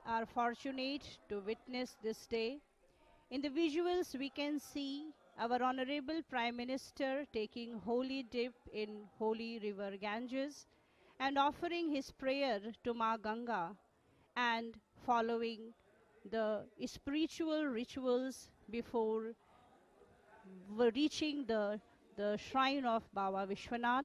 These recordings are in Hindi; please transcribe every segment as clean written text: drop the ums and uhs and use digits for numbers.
are fortunate to witness this day. In the visuals, we can see our Honorable Prime Minister taking holy dip in holy river Ganges and offering his prayer to Ma Ganga and following the spiritual rituals before reaching the shrine of Baba Vishwanath.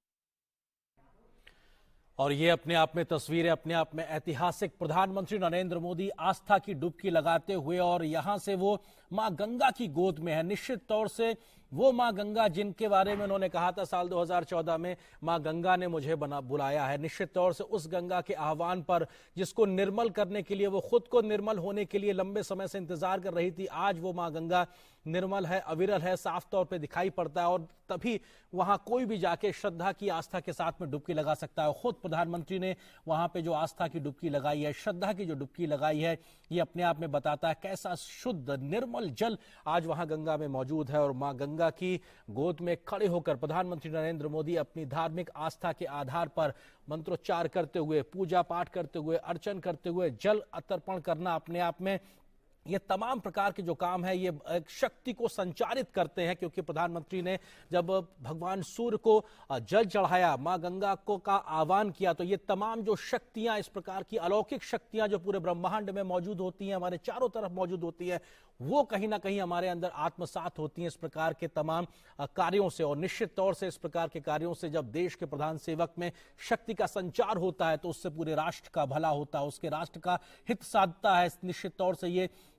और ये अपने आप में तस्वीरें अपने आप में ऐतिहासिक, प्रधानमंत्री नरेंद्र मोदी आस्था की डुबकी लगाते हुए और यहां से वो मां गंगा की गोद में है। निश्चित तौर से वो मां गंगा जिनके बारे में उन्होंने कहा था साल 2014 में, मां गंगा ने मुझे बुलाया है। निश्चित तौर से उस गंगा के आह्वान पर, जिसको निर्मल करने के लिए, वो खुद को निर्मल होने के लिए लंबे समय से इंतजार कर रही थी, आज वो मां गंगा निर्मल है, अविरल है, साफ तौर पे दिखाई पड़ता है। और तभी वहां कोई भी जाके श्रद्धा की, आस्था के साथ में डुबकी लगा सकता है। खुद प्रधानमंत्री ने वहां पे जो आस्था की डुबकी लगाई है, श्रद्धा की जो डुबकी लगाई है, ये अपने आप में बताता है कैसा शुद्ध निर्मल जल आज वहां गंगा में मौजूद है। और मां गंगा की गोद में खड़े होकर प्रधानमंत्री नरेंद्र मोदी अपनी धार्मिक आस्था के आधार पर मंत्रोच्चार करते हुए, पूजा पाठ करते हुए, अर्चन करते हुए, जल तर्पण करना अपने आप में, ये तमाम प्रकार के जो काम है, ये एक शक्ति को संचारित करते हैं। क्योंकि प्रधानमंत्री ने जब भगवान सूर्य को जल चढ़ाया, मां गंगा को का आह्वान किया, तो ये तमाम जो शक्तियां, इस प्रकार की अलौकिक शक्तियां जो पूरे ब्रह्मांड में मौजूद होती हैं, हमारे चारों तरफ मौजूद होती है, वो कहीं ना कहीं हमारे अंदर आत्मसात होती हैं इस प्रकार के तमाम कार्यों से। और निश्चित तौर से इस प्रकार के कार्यों से जब देश के प्रधान सेवक में शक्ति का संचार होता है, तो उससे पूरे राष्ट्र का भला होता है, उसके राष्ट्र का हित साधता है। निश्चित तौर से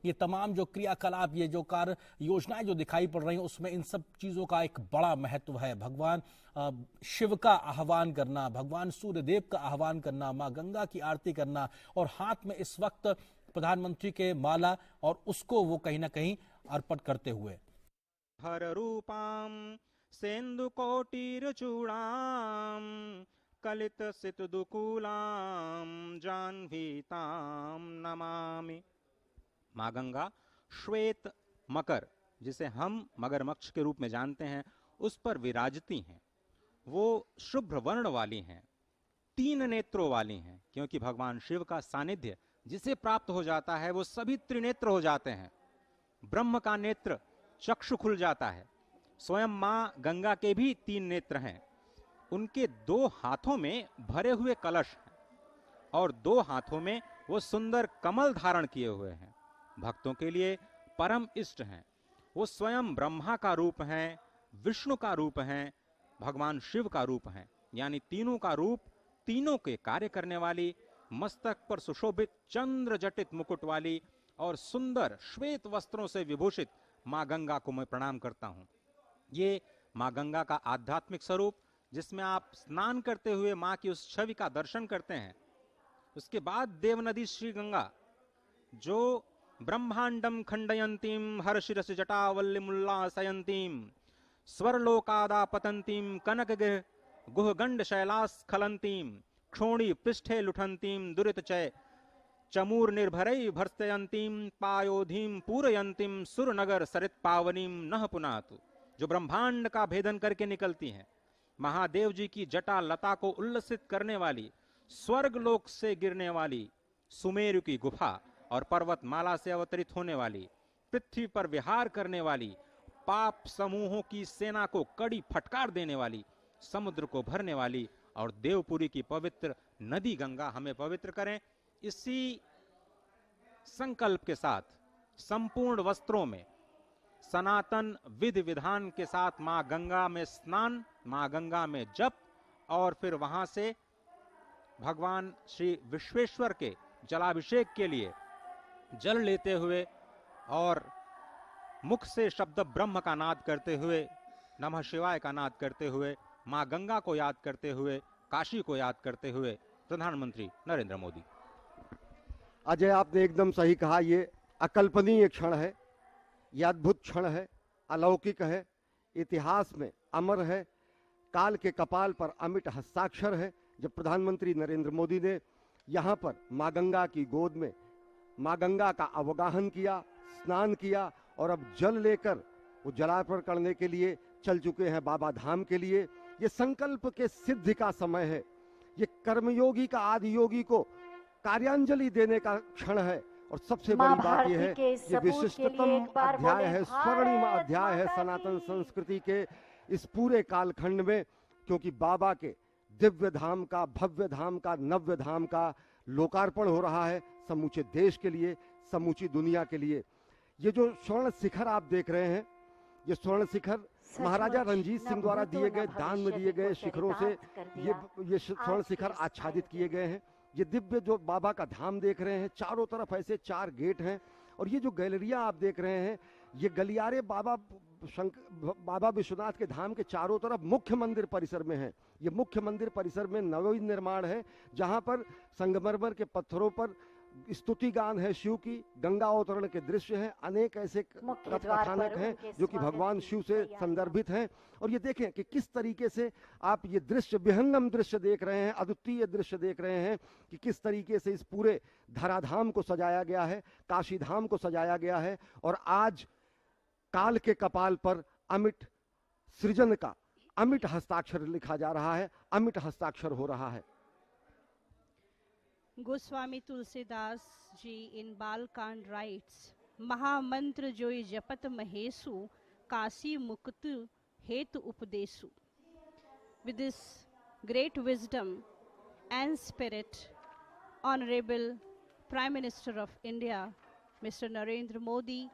ये तमाम जो क्रियाकलाप, ये जो कार्य योजनाएं जो दिखाई पड़ रही हैं, उसमें इन सब चीजों का एक बड़ा महत्व है। भगवान शिव का आह्वान करना, भगवान सूर्यदेव का आह्वान करना, मां गंगा की आरती करना, और हाथ में इस वक्त प्रधानमंत्री के माला, और उसको वो कहीं ना कहीं अर्पण करते हुए हर रूपाम सेन्दु कोटिर चूड़ाम कलित सित दुकूलाम जाह्नवीताम नमामि। मां गंगा श्वेत मकर, जिसे हम मगरमच्छ के रूप में जानते हैं, उस पर विराजती हैं। वो शुभ्र वर्ण वाली हैं, 3 नेत्रों वाली हैं, क्योंकि भगवान शिव का सानिध्य जिसे प्राप्त हो जाता है, वो सभी त्रिनेत्र हो जाते हैं। ब्रह्म का नेत्र चक्षु खुल जाता है। स्वयं मां गंगा के भी 3 नेत्र हैं। उनके 2 हाथों में भरे हुए कलश हैं और 2 हाथों में वो सुंदर कमल धारण किए हुए हैं। भक्तों के लिए परम इष्ट हैं। वो स्वयं ब्रह्मा का रूप हैं, विष्णु का रूप हैं, भगवान शिव का रूप हैं, यानी तीनों का रूप, तीनों के कार्य करने वाली, मस्तक पर सुशोभित चंद्र जटित मुकुट वाली और सुंदर श्वेत वस्त्रों से विभूषित मां गंगा को मैं प्रणाम करता हूं। ये मां गंगा का आध्यात्मिक स्वरूप, जिसमें आप स्नान करते हुए मां की उस छवि का दर्शन करते हैं। उसके बाद देवनदी श्री गंगा, जो ब्रह्मांडम खंडयंतीम हर्षिरस जटावल्लिमुल्लासयंतीम स्वरलोकादापतंतीम कनक गुहगंड शैलास्खलंतीम क्षोणी पृष्ठे लुठंतीम दुरितचय चमूर निर्भरै भर्स्तयंतीम पायोधीम पूरयंतीम सुरनगर सरित पावनीम नह पुनातु, जो ब्रह्मांड का भेदन करके निकलती हैं। महादेव जी की जटा लता को उल्लसित करने वाली, स्वर्ग लोक से गिरने वाली, सुमेरु की गुफा और पर्वतमाला से अवतरित होने वाली, पृथ्वी पर विहार करने वाली, पाप समूहों की सेना को कड़ी फटकार देने वाली, समुद्र को भरने वाली और देवपुरी की पवित्र नदी गंगा हमें पवित्र करें। इसी संकल्प के साथ संपूर्ण वस्त्रों में सनातन विधि विधान के साथ मां गंगा में स्नान, मां गंगा में जप, और फिर वहां से भगवान श्री विश्वेश्वर के जलाभिषेक के लिए जल लेते हुए और मुख से शब्द ब्रह्म का नाद करते हुए, नमः शिवाय का नाद करते हुए, मां गंगा को याद करते हुए, काशी को याद करते हुए प्रधानमंत्री नरेंद्र मोदी। अजय, आपने एकदम सही कहा। ये अकल्पनीय क्षण है, यह अद्भुत क्षण है, अलौकिक है, इतिहास में अमर है, काल के कपाल पर अमिट हस्ताक्षर है। जब प्रधानमंत्री नरेंद्र मोदी ने यहाँ पर मां गंगा की गोद में मां गंगा का अवगाहन किया, स्नान किया, और अब जल लेकर वो जलार्पण करने के लिए चल चुके हैं बाबा धाम के लिए। ये संकल्प के सिद्धि का समय है। ये कर्मयोगी का आदि योगी को कार्यांजलि देने का क्षण है। और सबसे बड़ी बात यह है, ये विशिष्टतम अध्याय है, स्वर्णिम अध्याय है सनातन संस्कृति के इस पूरे कालखंड में, क्योंकि बाबा के दिव्य धाम का, भव्य धाम का, नव्य धाम का लोकार्पण हो रहा है समूचे देश के लिए, समूची दुनिया के लिए। ये जो स्वर्ण शिखर आप देख रहे हैं, ये स्वर्ण शिखर महाराजा रंजीत सिंह द्वारा दिए गए, दान में दिए गए शिखरों से ये स्वर्ण शिखर आच्छादित किए गए हैं। ये दिव्य जो बाबा का धाम देख रहे हैं, चारों तरफ ऐसे 4 गेट हैं, और ये जो गैलरिया आप देख रहे हैं, ये गलियारे बाबा विश्वनाथ के धाम के चारों तरफ मुख्य मंदिर परिसर में है। ये मुख्य मंदिर परिसर में नवनिर्माण है, जहां पर संगमरमर के पत्थरों पर स्तुति गान है शिव की, गंगा अवतरण के दृश्य हैं, अनेक ऐसे कथानक हैं जो कि भगवान शिव से संदर्भित हैं। और ये देखें कि किस तरीके से आप ये दृश्य, विहंगम दृश्य देख रहे हैं, अद्वितीय दृश्य देख रहे हैं कि किस तरीके से इस पूरे धराधाम को सजाया गया है, काशी धाम को सजाया गया है। और आज काल के कपाल पर अमिट सृजन का अमिट हस्ताक्षर लिखा जा रहा है, अमिट हस्ताक्षर हो रहा है। Goswami Tulsidas ji in Balkand writes, Mahamantra joy japat mahesu, kasi muktu hetu upadesu. With this great wisdom and spirit, Honorable Prime Minister of India, Mr. Narendra Modi,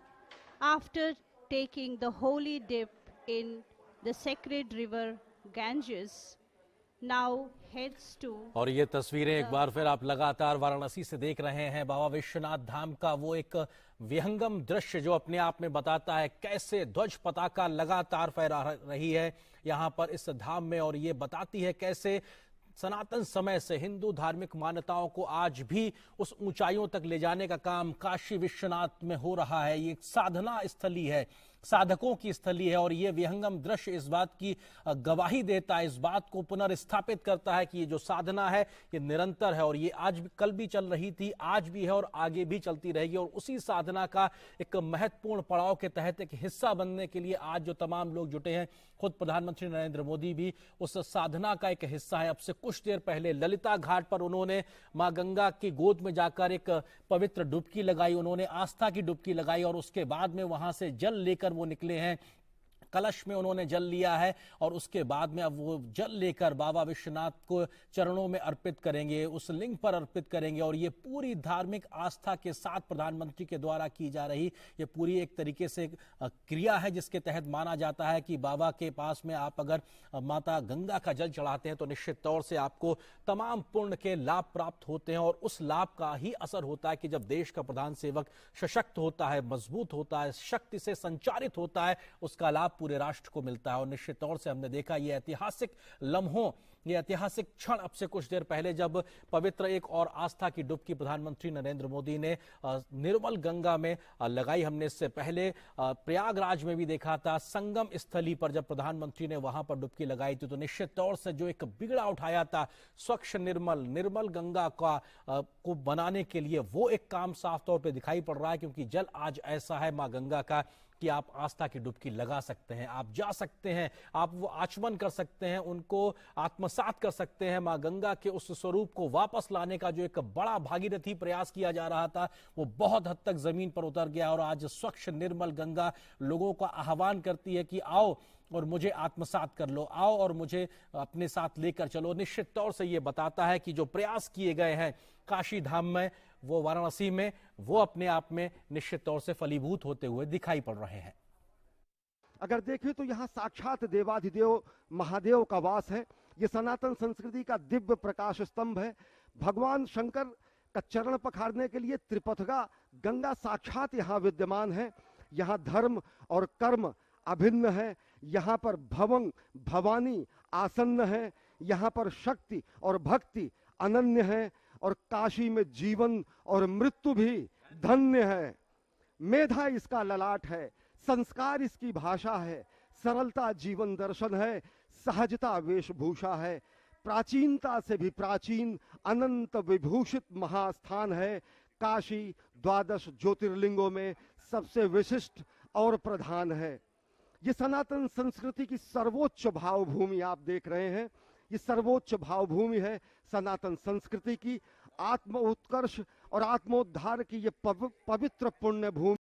after taking the holy dip in the sacred river Ganges, now heads to। और ये तस्वीरें एक बार फिर आप लगातार वाराणसी से देख रहे हैं, बाबा विश्वनाथ धाम का वो एक विहंगम दृश्य जो अपने आप में बताता है कैसे ध्वज पताका लगातार फहरा रही है यहाँ पर इस धाम में। और ये बताती है कैसे सनातन समय से हिंदू धार्मिक मान्यताओं को आज भी उस ऊंचाइयों तक ले जाने का काम काशी विश्वनाथ में हो रहा है। ये एक साधना स्थली है, साधकों की स्थली है। और ये विहंगम दृश्य इस बात की गवाही देता है, इस बात को पुनर्स्थापित करता है कि ये जो साधना है ये निरंतर है, और ये आज भी, कल भी चल रही थी, आज भी है और आगे भी चलती रहेगी। और उसी साधना का एक महत्वपूर्ण पड़ाव के तहत एक हिस्सा बनने के लिए आज जो तमाम लोग जुटे हैं, खुद प्रधानमंत्री नरेंद्र मोदी भी उस साधना का एक हिस्सा है। अब से कुछ देर पहले ललिता घाट पर उन्होंने मां गंगा की गोद में जाकर एक पवित्र डुबकी लगाई, उन्होंने आस्था की डुबकी लगाई, और उसके बाद में वहां से जल लेकर वो निकले हैं। कलश में उन्होंने जल लिया है और उसके बाद में अब वो जल लेकर बाबा विश्वनाथ को चरणों में अर्पित करेंगे, उस लिंग पर अर्पित करेंगे। और ये पूरी धार्मिक आस्था के साथ प्रधानमंत्री के द्वारा की जा रही ये पूरी एक तरीके से क्रिया है, जिसके तहत माना जाता है कि बाबा के पास में आप अगर माता गंगा का जल चढ़ाते हैं तो निश्चित तौर से आपको तमाम पुण्य के लाभ प्राप्त होते हैं। और उस लाभ का ही असर होता है कि जब देश का प्रधान सेवक सशक्त होता है, मजबूत होता है, शक्ति से संचारित होता है, उसका लाभ पूरे राष्ट्र को मिलता है। और निश्चित तौर से हमने देखा ये ऐतिहासिक लम्हों, ये ऐतिहासिक क्षण अब से कुछ देर पहले जब पवित्र एक और आस्था की डुबकी प्रधानमंत्री नरेंद्र मोदी ने निर्मल गंगा में लगाई। हमने इससे पहले प्रयागराज में भी देखा था, संगम स्थली पर जब प्रधानमंत्री ने वहां पर डुबकी लगाई थी, तो निश्चित तौर से जो एक बिगड़ा उठाया था स्वच्छ निर्मल गंगा को बनाने के लिए, वो एक काम साफ तौर पर दिखाई पड़ रहा है। क्योंकि जल आज ऐसा है मां गंगा का कि आप आस्था की डुबकी लगा सकते हैं, आप जा सकते हैं, आप वो आचमन कर सकते हैं, उनको आत्मसात कर सकते हैं। मां गंगा के उस स्वरूप को वापस लाने का जो एक बड़ा भागीरथी प्रयास किया जा रहा था, वो बहुत हद तक जमीन पर उतर गया। और आज स्वच्छ निर्मल गंगा लोगों का आह्वान करती है कि आओ और मुझे आत्मसात कर लो, आओ और मुझे अपने साथ लेकर चलो। निश्चित तौर से ये बताता है कि जो प्रयास किए गए हैं काशी धाम में, वो वाराणसी में, वो अपने आप में निश्चित तौर से फलीभूत होते हुए दिखाई पड़ रहे हैं। अगर देखें तो यहाँ साक्षात देवाधिदेव महादेव का वास है। ये सनातन संस्कृति का दिव्य प्रकाश स्तंभ है। भगवान शंकर का चरण पखारने के लिए त्रिपथगा गंगा साक्षात यहाँ विद्यमान है। यहाँ धर्म और कर्म अभिन्न है, यहाँ पर भवंग भवानी आसन्न है, यहाँ पर शक्ति और भक्ति अनन्य है, और काशी में जीवन और मृत्यु भी धन्य है। मेधा इसका ललाट है, संस्कार इसकी भाषा है, सरलता जीवन दर्शन है, सहजता वेशभूषा है, प्राचीनता से भी प्राचीन अनंत विभूषित महास्थान है। काशी 12 ज्योतिर्लिंगों में सबसे विशिष्ट और प्रधान है। ये सनातन संस्कृति की सर्वोच्च भावभूमि आप देख रहे हैं। ये सर्वोच्च भावभूमि है सनातन संस्कृति की। आत्म उत्कर्ष और आत्मोद्धार की ये पवित्र पुण्य भूमि